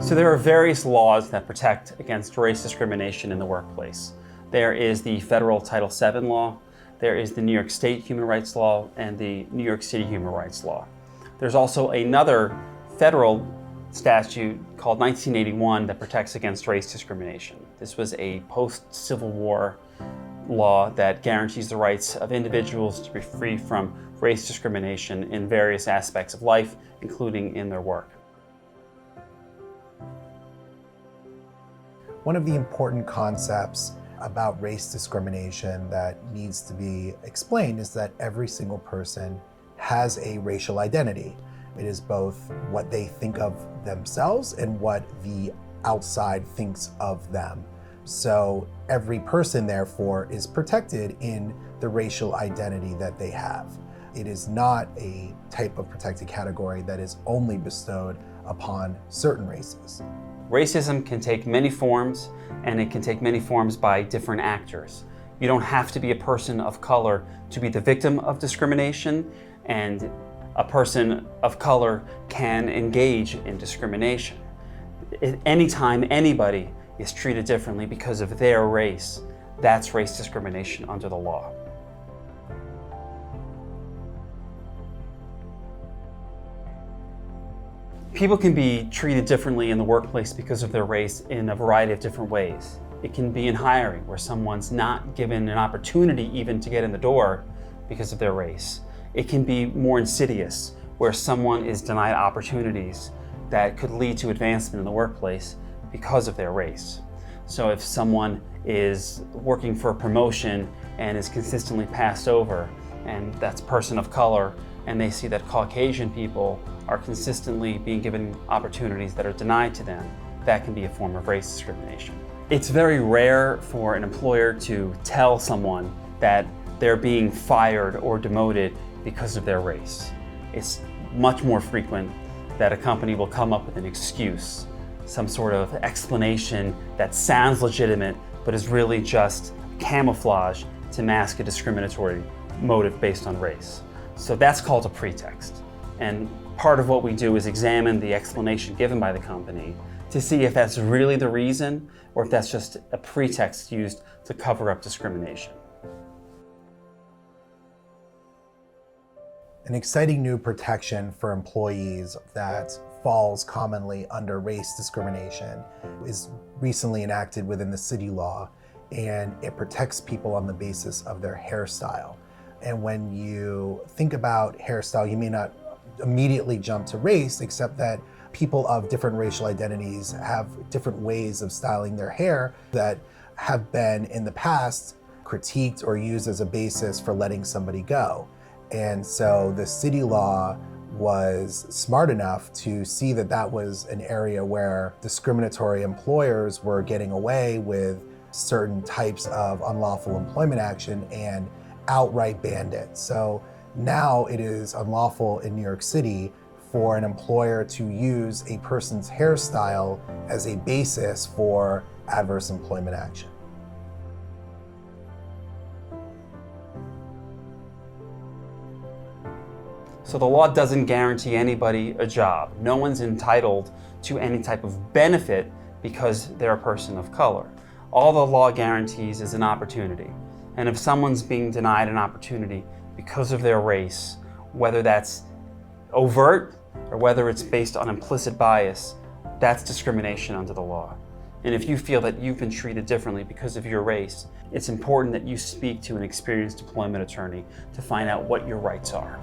So there are various laws that protect against race discrimination in the workplace. There is the federal Title VII law, there is the New York State Human Rights Law, and the New York City Human Rights Law. There's also another federal statute called 1981 that protects against race discrimination. This was a post-Civil War law that guarantees the rights of individuals to be free from race discrimination in various aspects of life, including in their work. One of the important concepts about race discrimination that needs to be explained is that every single person has a racial identity. It is both what they think of themselves and what the outside thinks of them. So every person, therefore, is protected in the racial identity that they have. It is not a type of protected category that is only bestowed upon certain races. Racism can take many forms, and it can take many forms by different actors. You don't have to be a person of color to be the victim of discrimination, and a person of color can engage in discrimination. Anytime anybody is treated differently because of their race, that's race discrimination under the law. People can be treated differently in the workplace because of their race in a variety of different ways. It can be in hiring, where someone's not given an opportunity even to get in the door because of their race. It can be more insidious, where someone is denied opportunities that could lead to advancement in the workplace because of their race. So if someone is working for a promotion and is consistently passed over, and that's a person of color, and they see that Caucasian people are consistently being given opportunities that are denied to them, that can be a form of race discrimination. It's very rare for an employer to tell someone that they're being fired or demoted because of their race. It's much more frequent that a company will come up with an excuse, some sort of explanation that sounds legitimate but is really just camouflage to mask a discriminatory motive based on race. So that's called a pretext. And part of what we do is examine the explanation given by the company to see if that's really the reason or if that's just a pretext used to cover up discrimination. An exciting new protection for employees that falls commonly under race discrimination is recently enacted within the city law, and it protects people on the basis of their hairstyle. And when you think about hairstyle, you may not immediately jump to race, except that people of different racial identities have different ways of styling their hair that have been in the past critiqued or used as a basis for letting somebody go. And so the city law was smart enough to see that that was an area where discriminatory employers were getting away with certain types of unlawful employment action and outright banned it. So now it is unlawful in New York City for an employer to use a person's hairstyle as a basis for adverse employment action. So the law doesn't guarantee anybody a job. No one's entitled to any type of benefit because they're a person of color. All the law guarantees is an opportunity. And if someone's being denied an opportunity because of their race, whether that's overt or whether it's based on implicit bias, that's discrimination under the law. And if you feel that you've been treated differently because of your race, it's important that you speak to an experienced employment attorney to find out what your rights are.